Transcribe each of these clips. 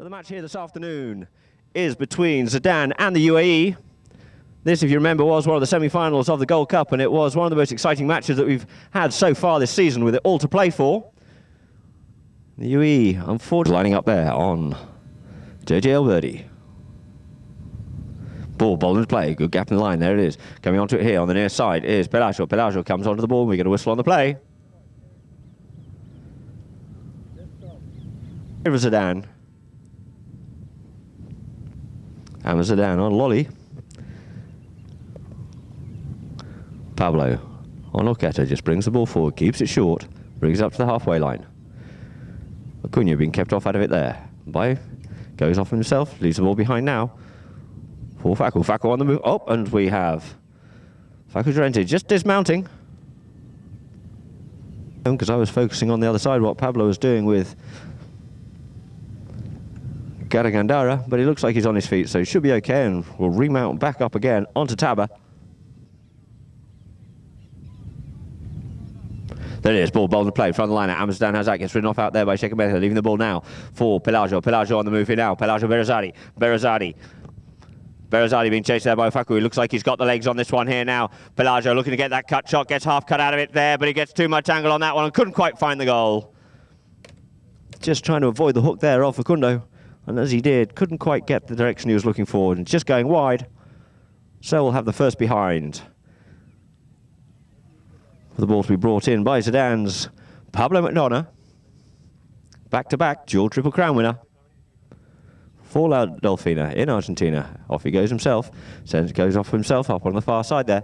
So the match here this afternoon is between ZEDAN and the UAE. This, if you remember, was one of the semi-finals of the Gold Cup, and it was one of the most exciting matches that we've had so far this season, with it all to play for. The UAE, unfortunately, lining up there on JJ Birdie. Ball, bowling play, good gap in the line, there it is. Coming onto it here on the near side is Pelagio. Pelagio comes onto the ball, and we get a whistle on the play. Here is ZEDAN. And ZEDAN on Lolly. Pablo on Orqueta just brings the ball forward, keeps it short, brings it up to the halfway line. Acuna being kept off out of it there. Goes off himself, leaves the ball behind now. For Faku. Faku on the move. Oh, and we have Faku Llorente just dismounting. Because I was focusing on the other side, what Pablo was doing with Garagandara, but he looks like he's on his feet, so he should be okay, and we'll remount back up again onto Taba. There it is, ball bowled and play, front of the line. Amsterdam has that, gets ridden off out there by Sheikh, leaving the ball now for Pelagio. Pelagio on the move here now. Pelagio Berazadi being chased there by Faku. He looks like he's got the legs on this one here now. Pelagio looking to get that cut shot, gets half cut out of it there, but he gets too much angle on that one and couldn't quite find the goal. Just trying to avoid the hook there of Facundo. And as he did, couldn't quite get the direction he was looking for, and just going wide. So we'll have the first behind. For the ball to be brought in by ZEDAN's Pablo McDonough. Back-to-back dual Triple Crown winner. For La Delfina in Argentina. Off he goes himself. Goes off himself up on the far side there.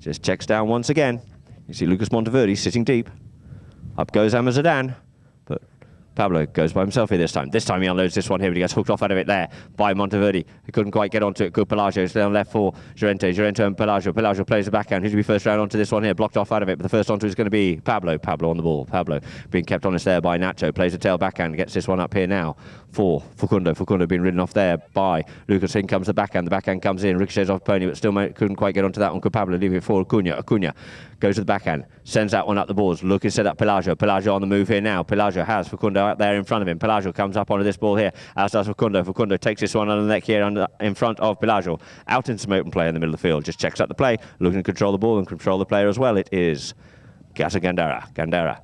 Just checks down once again. You see Lucas Monteverde sitting deep. Up goes ZEDAN. But Pablo goes by himself here this time. This time he unloads this one here, but he gets hooked off out of it there by Monteverde. He couldn't quite get onto it. Good Pelagio. It's down left for Llorente. Llorente and Pelagio. Pelagio plays the backhand. Who's to be first round onto this one here? Blocked off out of it, but the first onto is going to be Pablo. Pablo on the ball. Pablo being kept honest there by Nacho. Plays the tail backhand. Gets this one up here now for Facundo. Facundo being ridden off there by Lucas. In comes the backhand. The backhand comes in. Ricochets off Pony, but still couldn't quite get onto that one. Good Pablo leaving it for Acuna. Acuna goes to the backhand. Sends that one up the boards. Looking set up Pelagio. Pelagio on the move here now. Pelagio has Facundo out there in front of him. Pelagio comes up onto this ball here. As does Facundo. Facundo takes this one on the neck here in front of Pelagio. Out into some open play in the middle of the field. Just checks out the play. Looking to control the ball and control the player as well. It is Garagandara. Gandara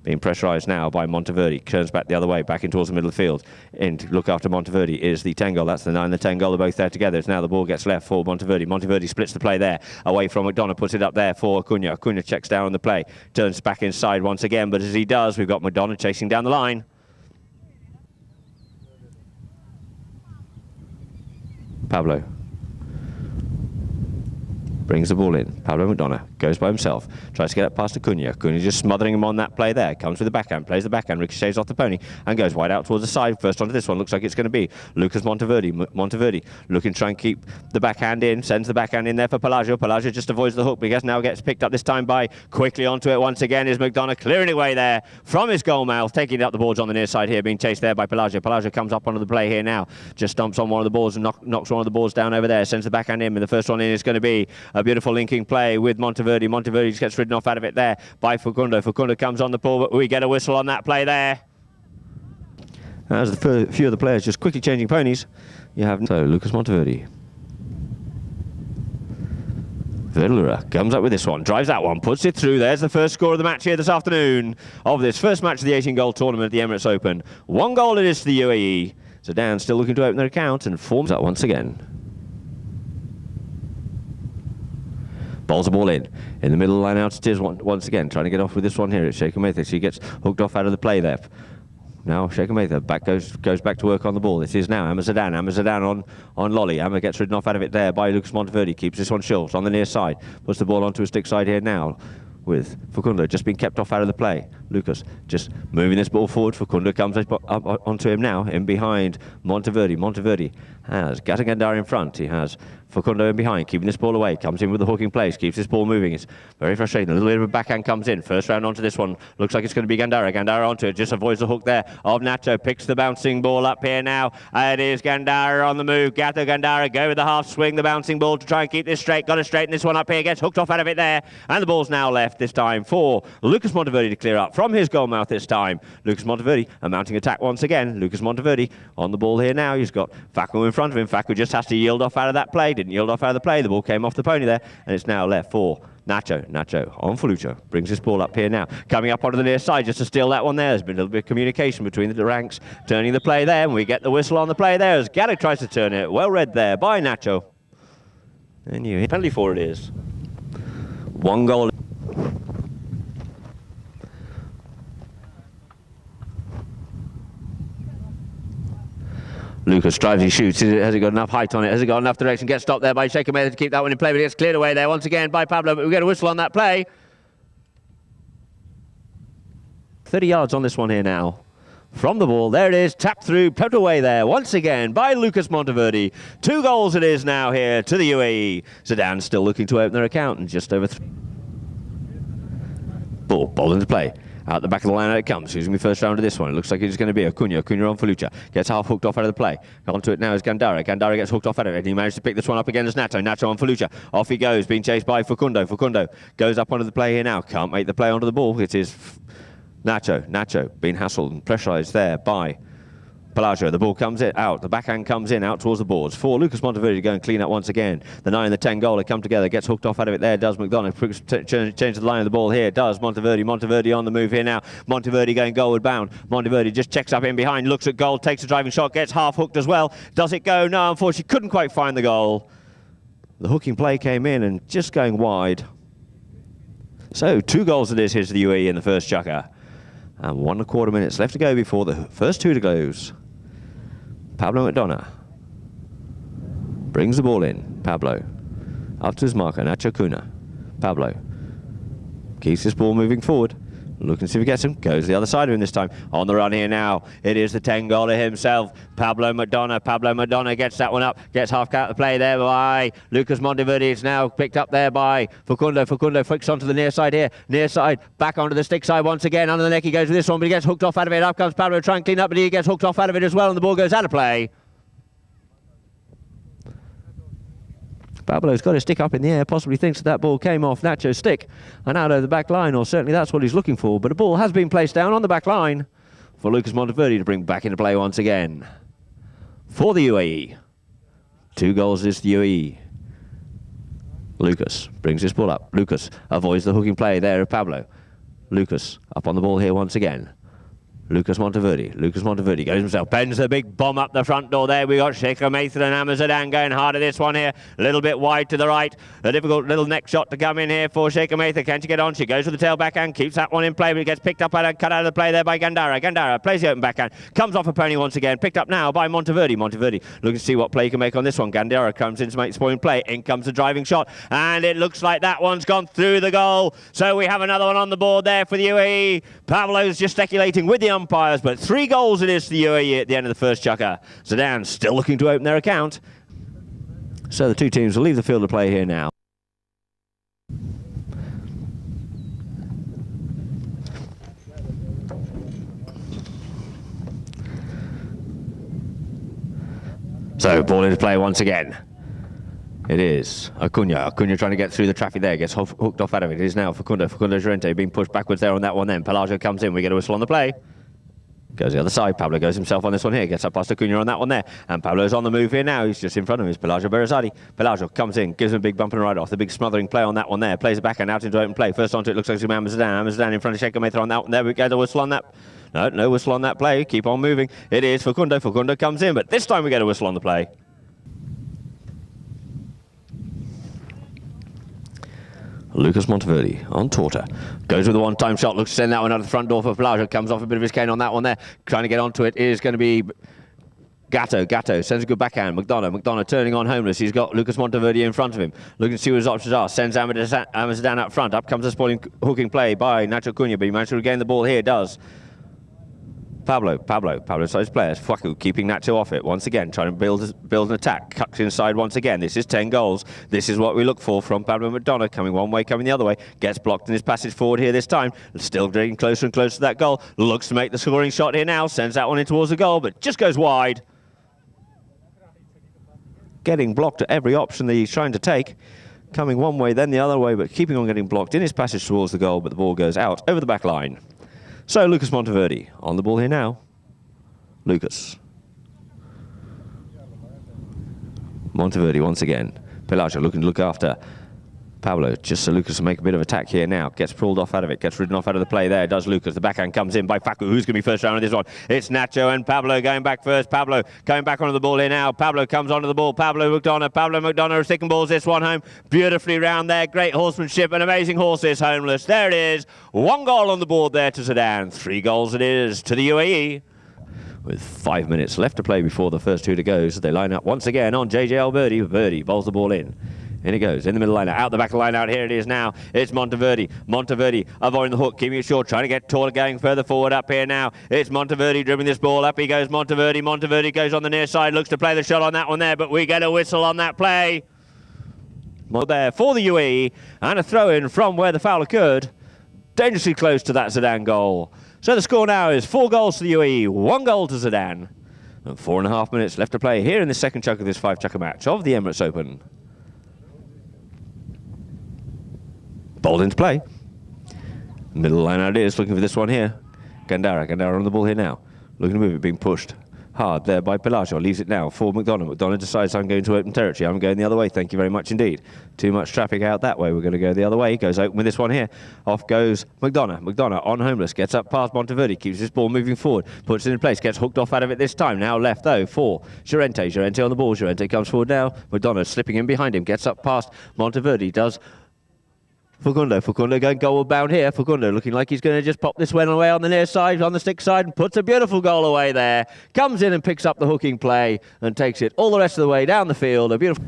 being pressurised now by Monteverde. Turns back the other way, back in towards the middle of the field. In to look after Monteverde is the 10 goal. That's the 9 and the 10 goal. They're both there together. It's now the ball gets left for Monteverde. Monteverde splits the play there. Away from McDonough. Puts it up there for Acuna. Acuna checks down on the play. Turns back inside once again. But as he does, we've got McDonough chasing down the line. Pablo brings the ball in. Pablo McDonough goes by himself. Tries to get up past Acuna. Acuna just smothering him on that play there. Comes with the backhand. Plays the backhand. Ricochets off the Pony and goes wide out towards the side. First onto this one. Looks like it's going to be Lucas Monteverde. Monteverde looking to try and keep the backhand in. Sends the backhand in there for Pelagio. Pelagio just avoids the hook because now gets picked up this time by quickly onto it once again is McDonough, clearing away there from his goal mouth. Taking it up the boards on the near side here. Being chased there by Pelagio. Pelagio comes up onto the play here now. Just stomps on one of the balls and knocks one of the balls down over there. Sends the backhand in. And the first one in is going to be a beautiful linking play with Monteverde. Monteverde just gets ridden off out of it there by Facundo. Facundo comes on the ball, but we get a whistle on that play there. As the few of the players just quickly changing ponies, you have Lucas Monteverde. Verdura comes up with this one, drives that one, puts it through. There's the first score of the match here this afternoon of this first match of the 18-goal tournament at the Emirates Open. 1 goal it is to the UAE. ZEDAN still looking to open their account and forms that once again. Bowls the ball in the middle of the line out it is once again, trying to get off with this one here. It's Sheikh. She gets hooked off out of the play there. Now Sheikh goes back to work on the ball. It is now ZEDAN on Lolly. Amma gets ridden off out of it there by Lucas Monteverde. Keeps this one short on the near side. Puts the ball onto a stick side here now with Facundo just being kept off out of the play. Lucas just moving this ball forward. Facundo comes up onto him now, in behind Monteverde. Monteverde has Garagandara in front. He has Facundo in behind, keeping this ball away. Comes in with the hooking plays, keeps this ball moving. It's very frustrating. A little bit of a backhand comes in. First round onto this one. Looks like it's going to be Gandara. Gandara onto it. Just avoids the hook there of Nacho. Picks the bouncing ball up here now. It is Gandara on the move. Gato Gandara go with the half swing. The bouncing ball to try and keep this straight. Got to straighten this one up here. Gets hooked off out of it there. And the ball's now left this time for Lucas Monteverde to clear up from his goal mouth this time. Lucas Monteverde, a mounting attack once again. Lucas Monteverde on the ball here now. He's got Facu in front of him. Facu just has to yield off out of that play. Didn't yield off out of the play. The ball came off the pony there, and it's now left for Nacho. Nacho on Falucha. Brings this ball up here now. Coming up onto the near side just to steal that one there. There's been a little bit of communication between the ranks. Turning the play there, and we get the whistle on the play there as Gaddock tries to turn it. Well read there by Nacho. And you hit penalty for it is. 1 goal. Lucas drives, he shoots. Has it got enough height on it? Has it got enough direction? Gets stopped there by Sheikh to keep that one in play, but it gets cleared away there once again by Pablo. But we get a whistle on that play. 30 yards on this one here now. From the ball, there it is, tapped through, put away there once again by Lucas Monteverde. 2 goals it is now here to the UAE. ZEDAN still looking to open their account and just over 3. Ball into play. Out the back of the line it comes. Who's going to be first round of this one? It looks like it's going to be Acuna. Acuna on Falucha. Gets half hooked off out of the play. Onto it now is Gandara. Gandara gets hooked off out of it. And he managed to pick this one up again as Nacho. Nacho on Falucha. Off he goes. Being chased by Facundo. Facundo goes up onto the play here now. Can't make the play onto the ball. It is Nacho. Nacho being hassled and pressurised there by Pelagio. The ball comes in, out. The backhand comes in, out towards the boards. For Lucas Monteverde to go and clean up once again. The 9 and the 10 goal, they come together. Gets hooked off out of it there. Does McDonough. Change the line of the ball here. Does Monteverde. Monteverde on the move here now. Monteverde going goalward bound. Monteverde just checks up in behind. Looks at goal. Takes a driving shot. Gets half hooked as well. Does it go? No, unfortunately couldn't quite find the goal. The hooking play came in and just going wide. So 2 goals it is here to the UAE in the first chukker. And 1 1/4 minutes left to go before the first 2 to close. Pablo McDonough brings the ball in. Pablo up to his marker, Nacho Cuna. Pablo keeps this ball moving forward. Looking to see if he gets him. Goes the other side of him this time. On the run here now. It is the 10-goaler himself, Pablo McDonough. Pablo McDonough gets that one up. Gets half out of the play there by Lucas Monteverde. It's now picked up there by Facundo. Facundo flicks onto the near side here. Near side. Back onto the stick side once again. Under the neck he goes with this one, but he gets hooked off out of it. Up comes Pablo trying to clean up, but he gets hooked off out of it as well, and the ball goes out of play. Pablo's got his stick up in the air, possibly thinks that ball came off Nacho's stick and out over the back line, or certainly that's what he's looking for. But a ball has been placed down on the back line for Lucas Monteverde to bring back into play once again. For the UAE, 2 goals is the UAE. Lucas brings his ball up. Lucas avoids the hooking play there of Pablo. Lucas up on the ball here once again. Lucas Monteverde. Lucas Monteverde goes himself, bends the big bomb up the front door there. We got Sheikh and ZEDAN going hard at this one here. A little bit wide to the right. A difficult little neck shot to come in here for Sheikh. Can she get on? She goes with the tail backhand, keeps that one in play, but it gets picked up and cut out of the play there by Gandara. Gandara plays the open backhand, comes off a pony once again, picked up now by Monteverde. Monteverde looking to see what play he can make on this one. Gandara comes in to make the point play. In comes the driving shot, and it looks like that one's gone through the goal. So we have another one on the board there for the UAE. Pablo's gesticulating with the umpires, but 3 goals it is to the UAE at the end of the first chukker. ZEDAN still looking to open their account. So the 2 teams will leave the field of play here now. So ball into play once again. It is Acuna. Acuna trying to get through the traffic there. Gets hooked off out of it. It is now Facundo. Facundo Llorente being pushed backwards there on that one then. Pelagio comes in. We get a whistle on the play. Goes the other side. Pablo goes himself on this one here. Gets up past Acuna on that one there. And Pablo's on the move here now. He's just in front of him. It's Pelagio Berrazadi. Pelagio comes in. Gives him a big bump and right off. The big smothering play on that one there. Plays it back and out into open play. First onto it looks like it's ZEDAN in front of Sheikh Mehta on that one there. We get a whistle on that. No whistle on that play. Keep on moving. It is Facundo. Facundo comes in. But this time we get a whistle on the play. Lucas Monteverde on Torta. Goes with a one-time shot. Looks to send that one out of the front door for Pelagio. Comes off a bit of his cane on that one there. Trying to get onto it is going to be Gatto. Gatto sends a good backhand. McDonough turning on homeless. He's got Lucas Monteverde in front of him. Looking to see what his options are. Sends ZEDAN up front. Up comes a spoiling hooking play by Nacho Cunha. But he managed to regain the ball here. Does. Pablo size players. Faku keeping Nacho off it once again, trying to build an attack. Cuts inside once again. This is 10 goals. This is what we look for from Pablo McDonough. Coming one way, coming the other way. Gets blocked in his passage forward here this time. Still getting closer and closer to that goal. Looks to make the scoring shot here now. Sends that one in towards the goal, but just goes wide. Getting blocked at every option that he's trying to take. Coming one way, then the other way, but keeping on getting blocked in his passage towards the goal, but the ball goes out over the back line. So Lucas Monteverde on the ball here now. Lucas. Monteverde once again. Pelagio looking to look after Pablo, just so Lucas will make a bit of attack here now. Gets pulled off out of it, gets ridden off out of the play there, does Lucas. The backhand comes in by Faku, who's going to be first round on this one. It's Nacho and Pablo going back first. Pablo coming back onto the ball here now. Pablo comes onto the ball. Pablo McDonough sticking balls this one home. Beautifully round there. Great horsemanship and amazing horses homeless. There it is. 1 goal on the board there to ZEDAN. 3 goals it is to the UAE. With 5 minutes left to play before the first 2 to go. So they line up once again on JJ Verdi. Verdi bowls the ball in. In it goes, in the middle line, out the back of the line out. Here it is now. It's Monteverde avoiding the hook, keeping it short, trying to get taller, going further forward up here now. It's Monteverde dribbling this ball. Up he goes, Monteverde goes on the near side, looks to play the shot on that one there, but we get a whistle on that play. There for the UAE, and a throw in from where the foul occurred. Dangerously close to that ZEDAN goal. So the score now is 4 goals to the UAE, 1 goal to ZEDAN. And 4.5 minutes left to play here in the second chunk of this 5-chukker match of the Emirates Open. Bowled into play. Middle line out it is, looking for this one here. Gandara on the ball here now. Looking to move it, being pushed hard there by Pelagio. Leaves it now for McDonough. McDonough decides I'm going to open territory. I'm going the other way. Thank you very much indeed. Too much traffic out that way. We're going to go the other way. Goes open with this one here. Off goes McDonough. McDonough on homeless. Gets up past Monteverde. Keeps his ball moving forward. Puts it in place. Gets hooked off out of it this time. Now left though for Llorente. Llorente on the ball. Llorente comes forward now. McDonough slipping in behind him. Gets up past Monteverde. Does Facundo going goal bound here. Facundo looking like he's going to just pop this one away on the near side, on the stick side, and puts a beautiful goal away there. Comes in and picks up the hooking play and takes it all the rest of the way down the field. A beautiful...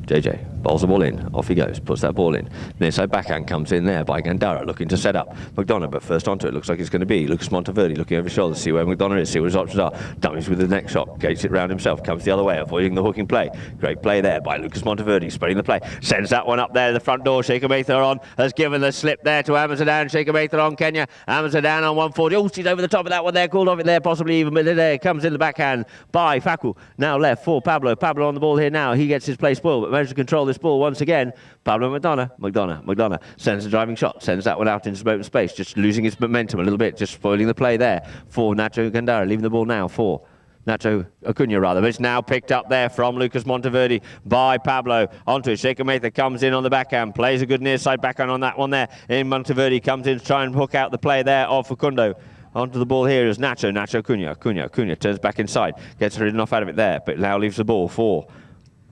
JJ bowls the ball in, off he goes, puts that ball in. Near side backhand comes in there by Gandara, looking to set up McDonough, but first onto it looks like it's going to be Lucas Monteverde looking over his shoulder, see where McDonough is, see what his options are. Dummies with the next shot, gates it round himself, comes the other way, avoiding the hooking play. Great play there by Lucas Monteverde, spreading the play, sends that one up there, the front door. Sheikh on has given the slip there to ZEDAN. Sheikh on Kenya, ZEDAN on 140. Oh, she's over the top of that one there, called off it there, possibly even there. Comes in the backhand by Faku. Now left for Pablo on the ball here now. He gets his play spoiled, but manages to control this ball once again. Pablo McDonough sends the driving shot, sends that one out into open space, just losing its momentum a little bit, just spoiling the play there for Nacho Gandara, leaving the ball now for Nacho Acuna rather, but it's now picked up there from Lucas Monteverde by Pablo. Onto it, Sheikh comes in on the backhand, plays a good near side backhand on that one there. In Monteverde comes in to try and hook out the play there of Facundo. Onto the ball here is Nacho Acuna turns back inside, gets ridden off out of it there, but now leaves the ball for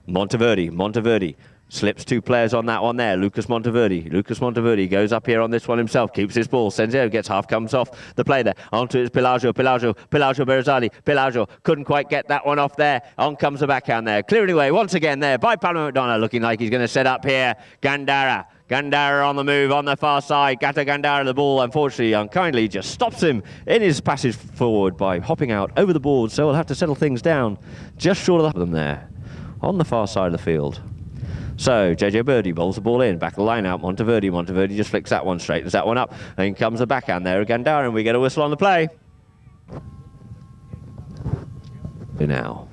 Monteverde. Slips 2 players on that one there. Lucas Monteverde goes up here on this one himself. Keeps his ball. Sends it. Gets half. Comes off the play there. Onto it is Pelagio Berzali. Pelagio couldn't quite get that one off there. On comes the backhand there. Clearing away once again there by Pablo McDonough. Looking like he's going to set up here. Gandara on the move on the far side. Gandara the ball, unfortunately, unkindly, just stops him in his passage forward by hopping out over the board. So we'll have to settle things down just short of them there on the far side of the field. So JJ Verdi bowls the ball in, back of the line out, Monteverde just flicks that one, straightens that one up, and comes the backhand there, Gandara, and we get a whistle on the play. Now.